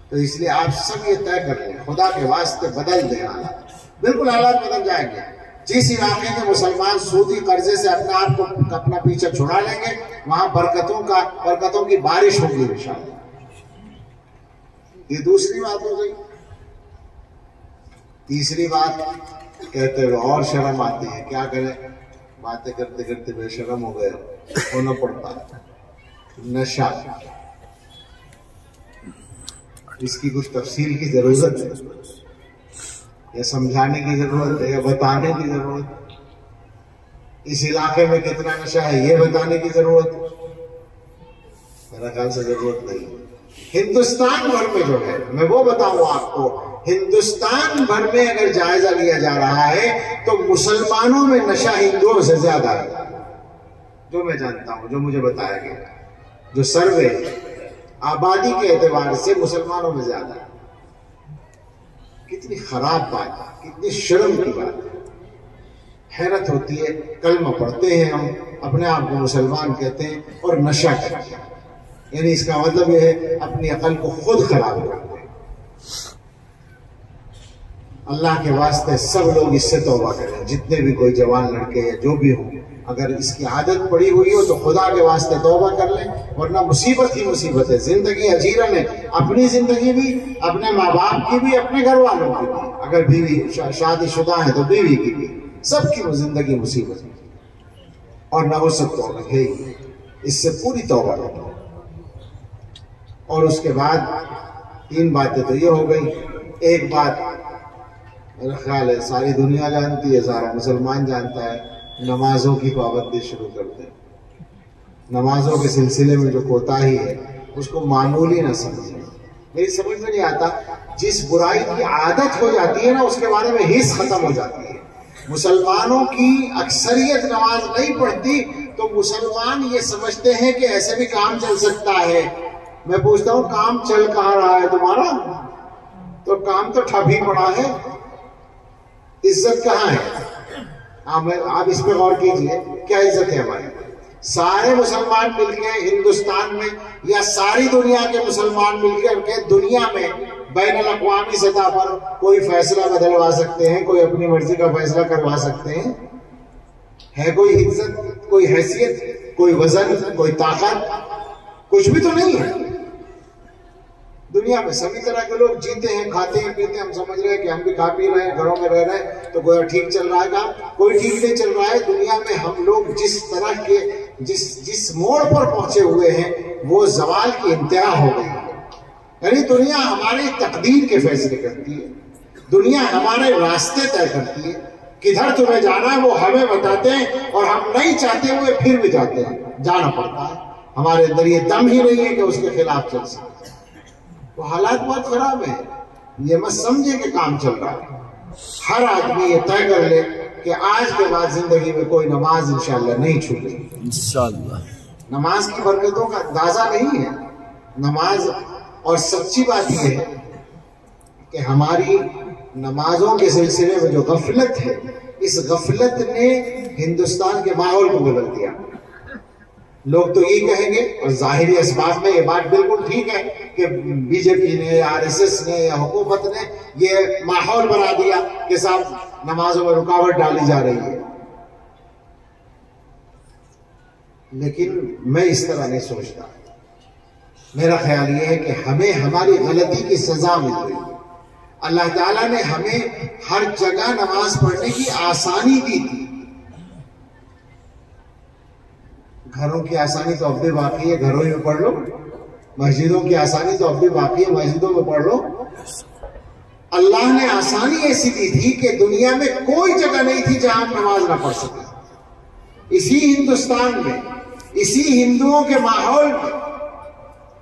[SPEAKER 1] تو اس لیے آپ سب یہ طے کر لیں، خدا کے واسطے بدل دیں حالات، بالکل حالات بدل جائیں گے۔ جس علاقے کے مسلمان سودی قرضے سے اپنے آپ کو اپنا پیچھے چھڑا لیں گے، وہاں برکتوں کی بارش ہوگی انشاءاللہ۔ یہ دوسری بات ہو گئی۔ تیسری بات کہتے ہوئے اور شرم آتی ہے، کیا کریں، باتیں کرتے کرتے بے شرم ہو گئے، ہونا پڑتا ہے نشہ۔ اس کی کچھ تفصیل کی ضرورت ہے، یا سمجھانے کی ضرورت ہے، یا بتانے کی ضرورت ہے؟ اس علاقے میں کتنا نشہ ہے یہ بتانے کی ضرورت ہے؟ میرا خیال سے ضرورت نہیں۔ ہندوستان بھر میں جو ہے، میں وہ بتاؤں آپ کو، ہندوستان بھر میں اگر جائزہ لیا جا رہا ہے تو مسلمانوں میں نشہ ہندوؤں سے زیادہ ہے، جو میں جانتا ہوں، جو مجھے بتایا گیا، جو سروے آبادی کے اعتبار سے مسلمانوں میں زیادہ ہے۔ کتنی خراب بات ہے، کتنی شرم کی بات ہے، حیرت ہوتی ہے۔ کلمہ پڑھتے ہیں ہم، اپنے آپ کو مسلمان کہتے ہیں اور نشہ کرتے ہیں، یعنی اس کا مطلب یہ ہے اپنی عقل کو خود خراب کرتے ہیں۔ اللہ کے واسطے سب لوگ اس سے توبہ کریں، جتنے بھی کوئی جوان لڑکے یا جو بھی ہوں، اگر اس کی عادت پڑی ہوئی ہو تو خدا کے واسطے توبہ کر لیں، ورنہ مصیبت ہی مصیبت ہے۔ زندگی اجیرن ہے، اپنی زندگی بھی، اپنے ماں باپ کی بھی، اپنے گھر والوں کی بھی، اگر بیوی شادی شدہ ہے تو بیوی کی بھی، سب کی زندگی مصیبت ہے، اور نہ ہو سکتا ہے، اس سے پوری توبہ کریں۔ اور اس کے بعد 3 باتیں تو یہ ہو گئی۔ ایک بات میرا خیال ہے ساری دنیا جانتی ہے، سارا مسلمان جانتا ہے، نمازوں کی پابندی شروع کر دیں۔ نمازوں کے سلسلے میں جو کوتاہی ہے اس کو معمولی نہ سمجھیں۔ میری سمجھ میں نہیں آتا، جس برائی کی عادت ہو جاتی ہے نا، اس کے بارے میں حس ختم ہو جاتی ہے۔ مسلمانوں کی اکثریت نماز نہیں پڑھتی تو مسلمان یہ سمجھتے ہیں کہ ایسے بھی کام چل سکتا ہے۔ میں پوچھتا ہوں کام چل کہاں رہا ہے تمہارا؟ تو کام تو ٹھپ ہی پڑا ہے، عزت کہاں ہے؟ آپ اس پہ غور کیجئے، کیا عزت ہے ہماری؟ سارے مسلمان مل کے ہندوستان میں، یا ساری دنیا کے مسلمان مل کر کے دنیا میں بین الاقوامی سطح پر کوئی فیصلہ بدلوا سکتے ہیں، کوئی اپنی مرضی کا فیصلہ کروا سکتے ہیں؟ ہے کوئی عزت، کوئی حیثیت، کوئی وزن، کوئی طاقت؟ کچھ بھی تو نہیں ہے۔ دنیا میں سبھی طرح کے لوگ جیتے ہیں، کھاتے ہیں، پیتے ہیں، ہم سمجھ رہے ہیں کہ ہم بھی کھا پی رہے ہیں، گھروں میں رہ رہے ہیں تو گویا ٹھیک چل رہا ہے کام۔ کوئی ٹھیک نہیں چل رہا ہے۔ دنیا میں ہم لوگ جس طرح کے جس موڑ پر پہنچے ہوئے ہیں وہ زوال کی انتہا ہو گئی ہے۔ یعنی دنیا ہماری تقدیر کے فیصلے کرتی ہے، دنیا ہمارے راستے طے کرتی ہے، کدھر تمہیں جانا ہے وہ ہمیں بتاتے ہیں، اور ہم نہیں چاہتے ہوئے پھر بھی جاتے ہیں، جانا پڑتا ہے۔ ہمارے اندر یہ دم ہی نہیں ہے کہ اس کے خلاف چل سکتے۔ تو حالات بہت خراب ہیں، یہ مت سمجھے کہ کام چل رہا ہے۔ ہر آدمی یہ طے کر لے کہ آج کے بعد زندگی میں کوئی نماز انشاءاللہ نہیں چھوٹے گی۔ انشاءاللہ نماز کی برکتوں کا اندازہ نہیں ہے نماز۔ اور سچی بات یہ ہے کہ ہماری نمازوں کے سلسلے میں جو غفلت ہے، اس غفلت نے ہندوستان کے ماحول کو بدل دیا۔ لوگ تو یہ کہیں گے، اور ظاہری اسباب میں یہ بات بالکل ٹھیک ہے کہ بی جے پی نے یا RSS نے یا حکومت نے یہ ماحول بنا دیا کہ صاحب نمازوں میں رکاوٹ ڈالی جا رہی ہے، لیکن میں اس طرح نہیں سوچتا. میرا خیال یہ ہے کہ ہمیں ہماری غلطی کی سزا مل رہی ہے. اللہ تعالیٰ نے ہمیں ہر جگہ نماز پڑھنے کی آسانی دی تھی. گھروں کی آسانی تو اب بھی باقی ہے، گھروں میں پڑھ لو. مسجدوں کی آسانی تو اب بھی باقی ہے، مسجدوں میں پڑھ لو. اللہ نے آسانی ایسی دی تھی کہ دنیا میں کوئی جگہ نہیں تھی جہاں ہم نماز نہ پڑھ سکیں. اسی ہندوستان میں، اسی ہندوؤں کے ماحول میں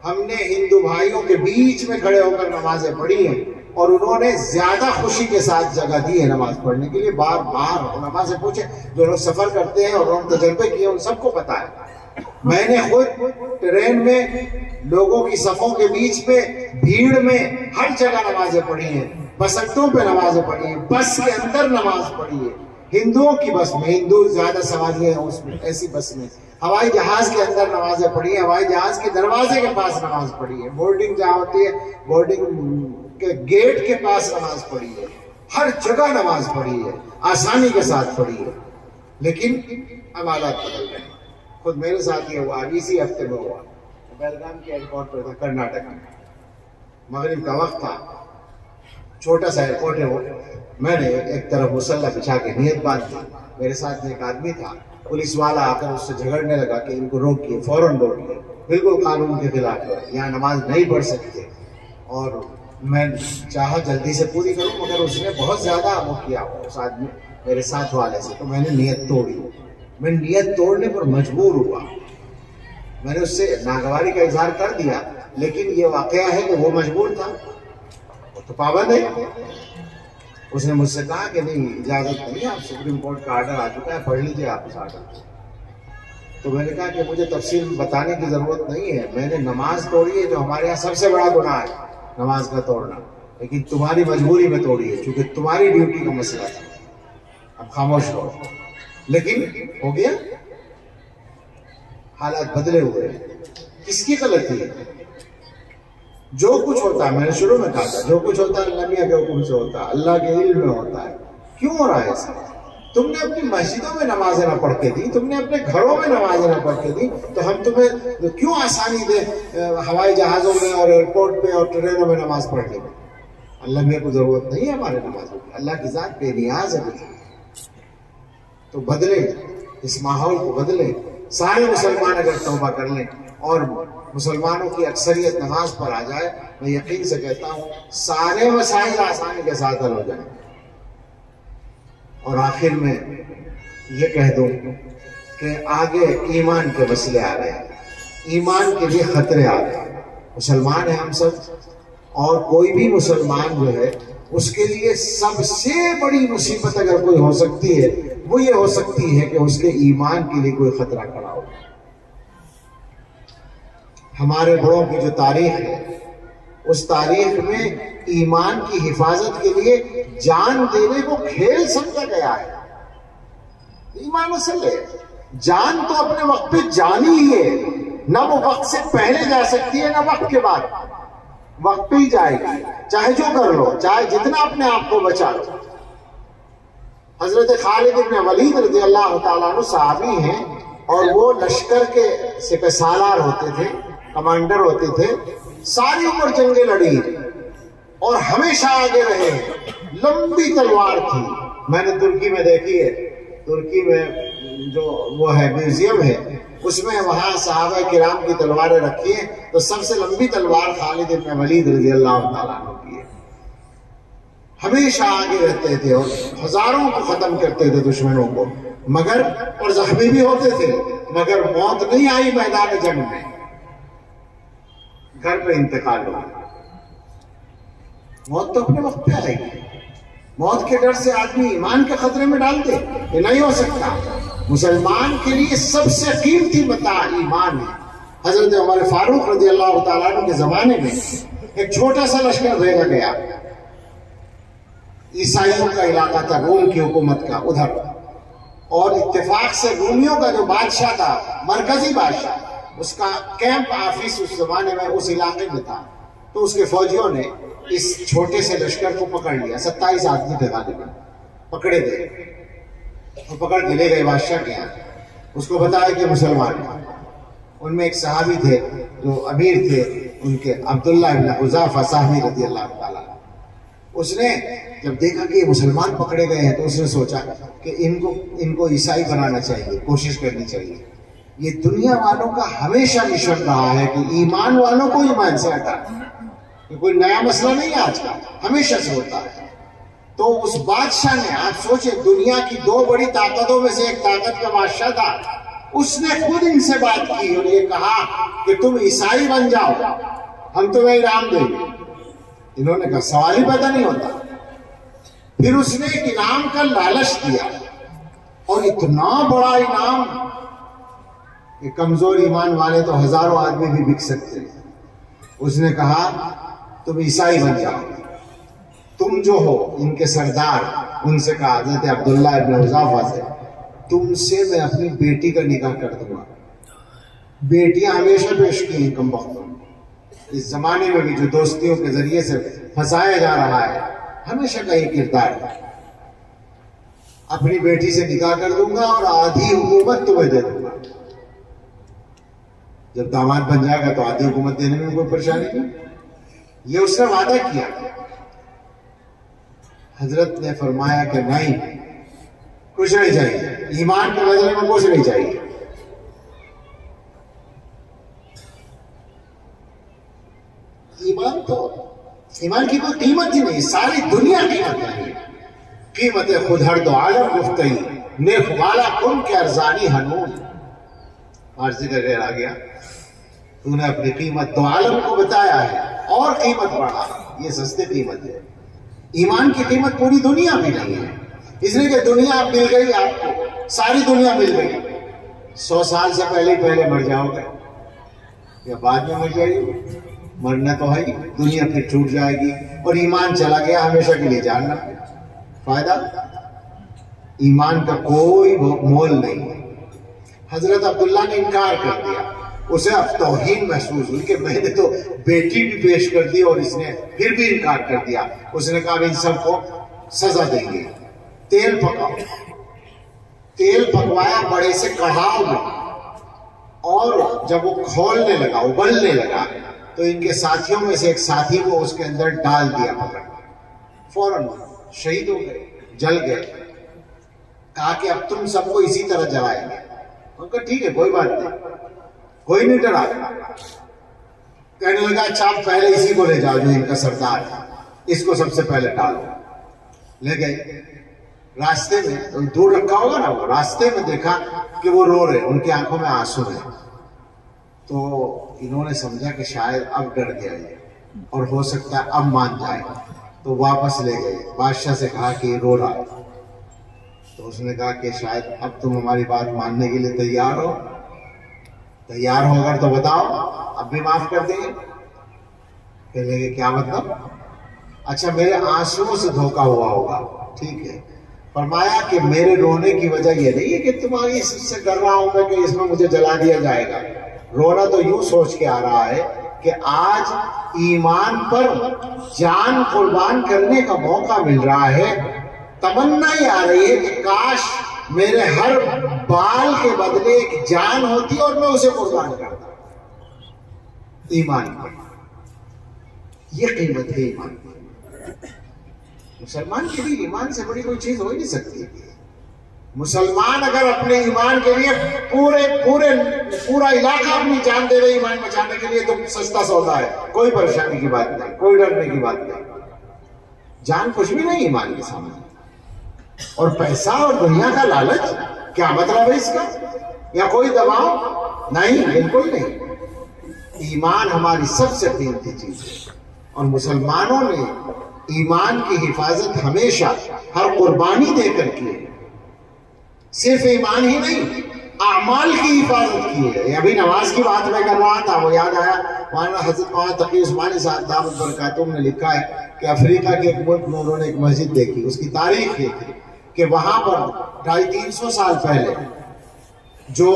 [SPEAKER 1] ہم نے ہندو بھائیوں کے بیچ میں کھڑے ہو کر نمازیں پڑھی ہیں، اور انہوں نے زیادہ خوشی کے ساتھ جگہ دی ہے نماز پڑھنے کے لیے. بار بار علماء سے پوچھے، جو لوگ سفر کرتے ہیں اور انہوں نے تجربے کیے ان سب کو پتا ہے. میں نے خود ٹرین میں لوگوں کی صفوں کے بیچ میں، بھیڑ میں ہر جگہ نمازیں پڑھی ہیں. بس اڈوں پہ نمازیں پڑھی ہیں، بس کے اندر نماز پڑھی ہے. ہندوؤں کی بس میں، ہندو زیادہ سواریاں ہیں اس میں، ایسی بس میں. ہوائی جہاز کے اندر نمازیں پڑھی ہیں، ہوائی جہاز کے دروازے کے پاس نماز پڑھی ہے. بورڈنگ جہاں ہوتی ہے، بورڈنگ کے گیٹ کے پاس نماز پڑھی ہے. ہر جگہ نماز پڑھی ہے، آسانی کے ساتھ پڑھی ہے. لیکن اب حالات بدل گئے. خود میرے ساتھ یہ ہوا، اسی ہفتے میں ہوا. بیلگام کے ایئرپورٹ پر تھا، کرناٹک میں. مغرب کا وقت تھا، چھوٹا سا ایئرپورٹ ہے وہ. میں نے ایک طرف مسلح بچھا کے نیت باندھ دی. میرے ساتھ میں ایک آدمی تھا، پولیس والا آ کر اس سے جھگڑنے لگا کہ ان کو روکیے، فوراً روکیے، بالکل قانون کے خلاف ہے، یہاں نماز نہیں پڑھ سکتے. اور میں چاہا جلدی سے پوری کروں، مگر اس نے بہت زیادہ وہ کیا اس آدمی میرے ساتھ والے سے، تو میں نے نیت توڑی. میں نیت توڑنے پر مجبور ہوا. میں نے اس سے ناگواری کا اظہار کر دیا، لیکن یہ واقعہ ہے کہ وہ مجبور تھا، وہ تو پابند ہے. اس نے مجھ سے کہا کہ نہیں، اجازت نہیں، آپ سپریم کورٹ کا آرڈر آ چکا ہے، پڑھ لیجیے آپ اس آرڈر کو. تو میں نے کہا کہ مجھے تفصیل بتانے کی ضرورت نہیں ہے، میں نے نماز توڑی ہے جو ہمارے یہاں سب سے بڑا گناہ ہے نماز کا توڑنا، لیکن تمہاری مجبوری میں توڑی ہے چونکہ تمہاری ڈیوٹی کا مسئلہ تھا. اب خاموش رہو. لیکن ہو گیا، حالات بدلے ہوئے. کس کی غلطی ہے؟ جو کچھ ہوتا ہے، میں نے شروع میں کہا تھا، جو کچھ ہوتا ہے اللہ میاں کے حکم سے ہوتا ہے، اللہ کے علم میں ہوتا ہے. کیوں ہو رہا ہے ایسا؟ تم نے اپنی مسجدوں میں نمازیں نہ پڑھ کے دی، تم نے اپنے گھروں میں نمازیں نہ پڑھ کے دی، تو ہم تمہیں کیوں آسانی دیں ہوائی جہازوں میں اور ایئرپورٹ پہ اور ٹرینوں میں نماز پڑھنے میں؟ اللہ میاں کو ضرورت نہیں ہے ہمارے نمازوں کی، اللہ کی ذات بے نیاز ہے. تو بدلے، اس ماحول کو بدلے. سارے مسلمان اگر توبہ کر لیں اور مسلمانوں کی اکثریت نماز پر آ جائے، میں یقین سے کہتا ہوں سارے مسائل آسانی کے ساتھ حل ہو جائیں. اور آخر میں یہ کہہ دوں کہ آگے ایمان کے مسئلے آ رہے ہیں، ایمان کے لیے خطرے آ رہے ہیں. مسلمان ہیں ہم سب، اور کوئی بھی مسلمان جو ہے اس کے لیے سب سے بڑی مصیبت اگر کوئی ہو سکتی ہے وہ یہ ہو سکتی ہے کہ اس کے ایمان کے لیے کوئی خطرہ کھڑا ہو. ہمارے بڑوں کی جو تاریخ ہے، اس تاریخ میں ایمان کی حفاظت کے لیے جان دینے کو کھیل سمجھا گیا ہے. ایمان اصل ہے. جان تو اپنے وقت پہ جانی ہی ہے، نہ وہ وقت سے پہلے جا سکتی ہے نہ وقت کے بعد. وقت پہ ہی جائے گی، چاہے جو کر لو، چاہے جتنا اپنے آپ کو بچا لو. حضرت خالد بن ولید رضی اللہ تعالیٰ عنہ صحابی ہیں، اور وہ لشکر کے سپہ سالار ہوتے تھے، کمانڈر ہوتے تھے. ساری عمر جنگیں لڑی اور ہمیشہ آگے رہے. لمبی تلوار تھی. میں نے ترکی میں دیکھی ہے، ترکی میں جو وہ ہے میوزیم ہے، اس میں وہاں صحابہ کرام کی تلواریں رکھی ہیں، تو سب سے لمبی تلوار خالد بن ولید رضی اللہ تعالیٰ عنہ کی ہے. ہمیشہ آگے رہتے تھے اور ہزاروں کو ختم کرتے تھے دشمنوں کو، مگر اور زخمی بھی ہوتے تھے، مگر موت نہیں آئی میدان جنگ میں. گھر پہ انتقال ہوا. موت تو اپنے وقت پہ آئے گی. موت کے ڈر سے آدمی ایمان کے خطرے میں ڈال دے، یہ نہیں ہو سکتا. مسلمان کے لیے سب سے قیمتی متاع ایمان ہے. حضرت عمر فاروق رضی اللہ تعالیٰ عنہ کے زمانے میں ایک چھوٹا سا لشکر بھیجا گیا. عیسائیوں کا علاقہ تھا، روم کی حکومت کا. ادھر اور اتفاق سے رومیوں کا جو بادشاہ تھا، مرکزی بادشاہ، اس کا کیمپ آفس اس زمانے میں اس علاقے میں تھا، تو اس کے فوجیوں نے اس چھوٹے سے لشکر کو پکڑ لیا، 27 آدمی تھے غالباً، پکڑے گئے اور پکڑ کے لے گئے بادشاہ کے یہاں، اس کو بتایا کہ مسلمان ہیں۔ ان میں ایک صحابی تھے جو امیر تھے ان کے، عبداللہ ابن حذافہ صحابی رضی اللہ تعالیٰ، اس نے جب دیکھا کہ یہ مسلمان پکڑے گئے ہیں تو اس نے سوچا کہ ان کو عیسائی بنانا چاہیے، کوشش کرنی چاہیے۔ یہ دنیا والوں کا ہمیشہ مشن رہا ہے کہ ایمان والوں کو ایمان سے ہٹانا، یہ کوئی نیا مسئلہ نہیں ہے آج کا، ہمیشہ سے ہوتا ہے۔ تو اس بادشاہ نے، آپ سوچیں دنیا کی 2 بڑی طاقتوں میں سے ایک طاقت کا بادشاہ تھا، اس نے خود ان سے بات کی اور یہ کہا کہ تم عیسائی بن جاؤ، ہم تمہیں انعام دیں گے۔ انہوں نے کہا سوال ہی پیدا نہیں ہوتا۔ پھر اس نے ایک انعام کا لالچ دیا، اور اتنا بڑا انعام کہ کمزور ایمان والے تو ہزاروں آدمی بھی بک سکتے ہیں۔ اس نے کہا تم عیسائی بن جاؤ، تم جو ہو ان کے سردار، ان سے کہا حضرت عبداللہ ابن حذافہ سے، تم سے میں اپنی بیٹی کا نکاح کر دوں گا۔ بیٹیاں ہمیشہ پیش کی ہیں کم وقتوں میں، اس زمانے میں بھی جو دوستیوں کے ذریعے سے پھنسایا جا رہا ہے، ہمیشہ کا یہ کردار ہے، اپنی بیٹی سے نکاح کر دوں گا اور آدھی حکومت تمہیں دے دوں گا۔ جب داماد بن جائے گا تو آدھی حکومت دینے میں کوئی پریشانی نہیں۔ یہ اس نے وعدہ کیا۔ حضرت نے فرمایا کہ نہیں، کچھ نہیں چاہیے، ایمان کے بدلے میں کچھ نہیں چاہیے۔ ایمان کی کوئی قیمت ہی نہیں، ساری دنیا قیمت نہیں، قیمت خود ہر دو عالم گفتئی، نیک والا کن کے ارزانی ہنون۔ عارضی کا غیر آ گیا، تو نے اپنی قیمت دو عالم کو بتایا ہے اور قیمت بڑھا، یہ سستے قیمت ہے۔ ایمان کی قیمت پوری دنیا بھی نہیں ہے، اس لیے کہ دنیا مل گئی آپ کو، ساری دنیا مل گئی، 100 سال سے پہلے مر جاؤ گے یا بعد میں مر جائے گی، مرنا تو ہے ہی، دنیا پھر چھوٹ جائے گی، اور ایمان چلا گیا ہمیشہ کے لیے جاننا فائدہ۔ ایمان کا کوئی مول نہیں۔ حضرت عبداللہ نے انکار کر دیا، اسے اب توہین محسوس ہوئی کہ میں نے تو بیٹی بھی پیش کر دی اور اس نے پھر بھی انکار کر دیا۔ اس نے کہا ان سب کو سزا دیں گے، تیل پکاؤ۔ تیل پکوایا بڑے سے کڑھاؤ میں، اور جب وہ کھولنے لگا، ابلنے لگا، تو ان کے ساتھیوں میں سے ایک ساتھی کو اس کے اندر ڈال دیا پکڑ، فوراً شہید ہو گئے، جل گئے۔ کہا کہ اب تم سب کو اسی طرح جلائیں گے۔ ان کا ٹھیک ہے، کوئی بات نہیں، کوئی نہیں ڈرا۔ کہنے لگا اچھا آپ پہلے اسی کو لے جاؤ جو ان کا سردار ہے، اس کو سب سے پہلے ڈالو۔ لے گئے، راستے میں دور رکھا ہوگا نا، وہ راستے میں دیکھا کہ وہ رو رہے، ان کی آنکھوں میں آنسو ہیں، تو انہوں نے سمجھا کہ شاید اب ڈر گیا ہے اور ہو سکتا ہے اب مان جائے، تو واپس لے گئے۔ بادشاہ سے کہا کہ یہ رو رہا ہے، تو اس نے کہا کہ شاید اب تم ہماری بات ماننے کے لیے تیار ہو اگر تو بتاؤ، اب بھی معاف کر دیں گے۔ کہنے لگے کیا مطلب؟ اچھا میرے آنسوؤں سے دھوکا ہوا ہوگا، ٹھیک ہے۔ فرمایا کہ میرے رونے کی وجہ یہ نہیں ہے کہ تمہاری اس سے ڈر رہا ہوں میں کہ اس میں مجھے جلا دیا جائے گا، رونا تو یوں سوچ کے آ رہا ہے کہ آج ایمان پر جان قربان کرنے کا موقع مل رہا ہے، تمنا ہی آ رہی ہے کہ کاش میرے ہر بال کے بدلے ایک جان ہوتی اور میں اسے قربان کرتا۔ ایمان پر یہ قیمت ہے ایمان کی۔ مسلمان کے لیے ایمان سے بڑی کوئی چیز ہو ہی نہیں سکتی۔ مسلمان اگر اپنے ایمان کے لیے پورا علاقہ اپنی جان دے رہے ایمان بچانے کے لیے تو سستا سودا ہے، کوئی پریشانی کی بات نہیں، کوئی ڈرنے کی بات نہیں۔ جان کچھ بھی نہیں ایمان کے سامنے۔ اور پیسہ اور دنیا کا لالچ کیا مطلب ہے اس کا؟ یا کوئی دباؤ؟ نہیں، بالکل نہیں۔ ایمان ہماری سب سے قیمتی چیز ہے، اور مسلمانوں نے ایمان کی حفاظت ہمیشہ ہر قربانی دے کر کی ہے۔ صرف ایمان ہی نہیں، اعمال کی حفاظت کی ہے۔ ابھی نماز کی بات میں کر رہا تھا، وہ یاد آیا، مولانا حضرت مولانا تقی عثمانی صاحب دامت برکاتہم نے لکھا ہے کہ افریقہ کے ایک ملک میں انہوں نے ایک مسجد دیکھی، اس کی تاریخ دیکھی، کہ وہاں پر 250-300 سال پہلے جو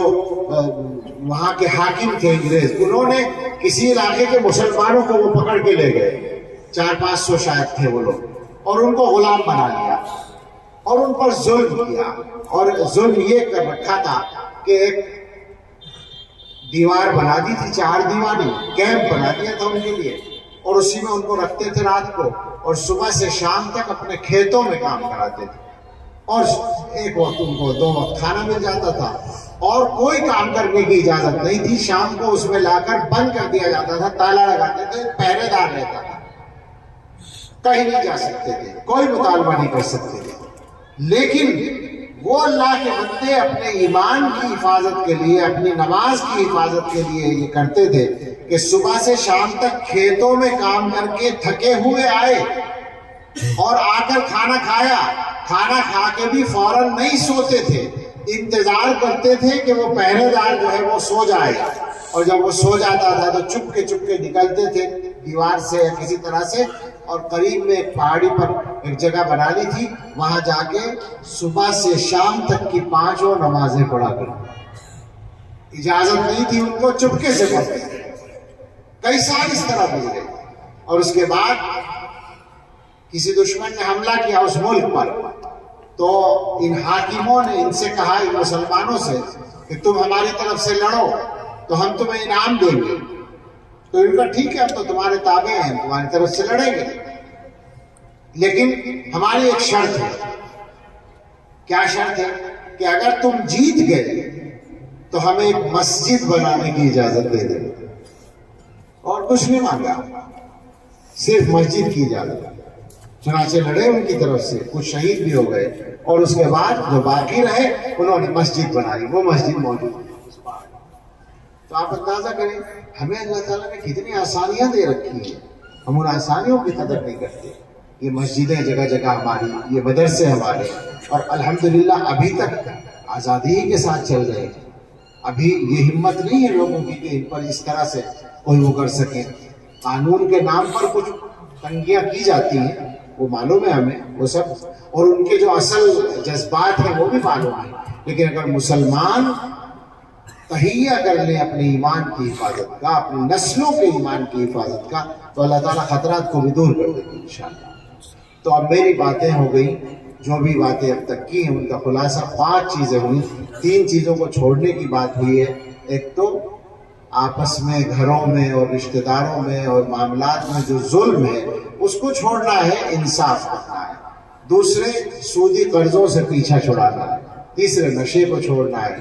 [SPEAKER 1] وہاں کے حاکم تھے انگریز، انہوں نے کسی علاقے کے مسلمانوں کو وہ پکڑ کے لے گئے، 400-500 شاید تھے وہ لوگ، اور ان کو غلام بنا لیا اور ان پر ظلم کیا. اور ظلم یہ کر رکھا تھا کہ ایک دیوار بنا دی تھی، 4 دیواری کیمپ بنا دیا تھا ان کے لیے، اور اسی میں ان کو رکھتے تھے رات کو، اور صبح سے شام تک اپنے کھیتوں میں کام کراتے تھے، اور ایک وقت ان کو 2 وقت کھانا مل جاتا تھا، اور کوئی کام کرنے کی اجازت نہیں تھی. شام کو اس میں لا کر بند کر دیا جاتا تھا، تالا لگاتے تھے، پہرے دار رہتا تھا، کہیں نہیں جا سکتے تھے، کوئی مطالبہ نہیں کر سکتے تھے. لیکن وہ اللہ کے بندے اپنے ایمان کی حفاظت کے لیے، اپنی نماز کی حفاظت کے لیے یہ کرتے تھے کہ صبح سے شام تک کھیتوں میں کام کر کے تھکے ہوئے آئے اور آ کر کھانا کھایا، کھانا کھا کے بھی فوراً نہیں سوتے تھے، انتظار کرتے تھے کہ وہ پہرے دار جو ہے وہ سو جائے، اور جب وہ سو جاتا تھا تو چپ کے نکلتے تھے دیوار سے یا کسی طرح سے، اور قریب میں ایک پہاڑی پر ایک جگہ بنا لی تھی، وہاں جا کے صبح سے شام تک کی 5 نمازیں پڑھا کرتے. اجازت نہیں تھی ان کو، چپکے سے پڑھتے تھے. کئی سال اس طرح گزرے، اور اس کے بعد کسی دشمن نے حملہ کیا اس ملک پر، تو ان حاکموں نے ان سے کہا، ان مسلمانوں سے، کہ تم ہماری طرف سے لڑو تو ہم تمہیں انعام دیں گے. تو ان کا ٹھیک ہے، ہم تو تمہارے تابع ہیں، تمہاری طرف سے لڑیں گے، لیکن ہماری ایک شرط ہے. کیا شرط ہے؟ کہ اگر تم جیت گئے تو ہمیں ایک مسجد بنانے کی اجازت دے دیں. اور کچھ نہیں مانگا، صرف مسجد کی اجازت. چنانچہ لڑے ان کی طرف سے، کچھ شہید بھی ہو گئے، اور اس کے بعد جو باقی رہے انہوں نے مسجد بنائی. وہ مسجد موجود ہے. تو آپ اندازہ کریں ہمیں اللہ تعالیٰ نے کتنی آسانیاں دے رکھی ہیں، ہم ان آسانیوں کی قدر نہیں کرتے. یہ مسجدیں جگہ جگہ ہماری، یہ مدرسے ہمارے، اور الحمدللہ ابھی تک آزادی کے ساتھ چل رہے ہیں. ابھی یہ ہمت نہیں ہے لوگوں کی کہ ان پر اس طرح سے کوئی وہ کر سکے. قانون کے نام پر کچھ تنگیاں کی جاتی ہیں، وہ معلوم ہے ہمیں وہ سب، اور ان کے جو اصل جذبات ہیں وہ بھی معلوم ہیں. لیکن اگر مسلمان تہیہ کر لیں اپنے ایمان کی حفاظت کا، اپنی نسلوں کے ایمان کی حفاظت کا، تو اللہ تعالیٰ خطرات کو بھی دور کر دیں گے انشاءاللہ. تو اب میری باتیں ہو گئی، جو بھی باتیں اب تک کی ہیں ان کا خلاصہ 5 چیزیں ہوئی. 3 چیزوں کو چھوڑنے کی بات ہوئی ہے. ایک تو آپس میں، گھروں میں اور رشتہ داروں میں اور معاملات میں جو ظلم ہے اس کو چھوڑنا ہے، انصاف کرنا ہے. دوسرے سودی قرضوں سے پیچھا چھڑانا ہے. تیسرے نشے کو چھوڑنا ہے.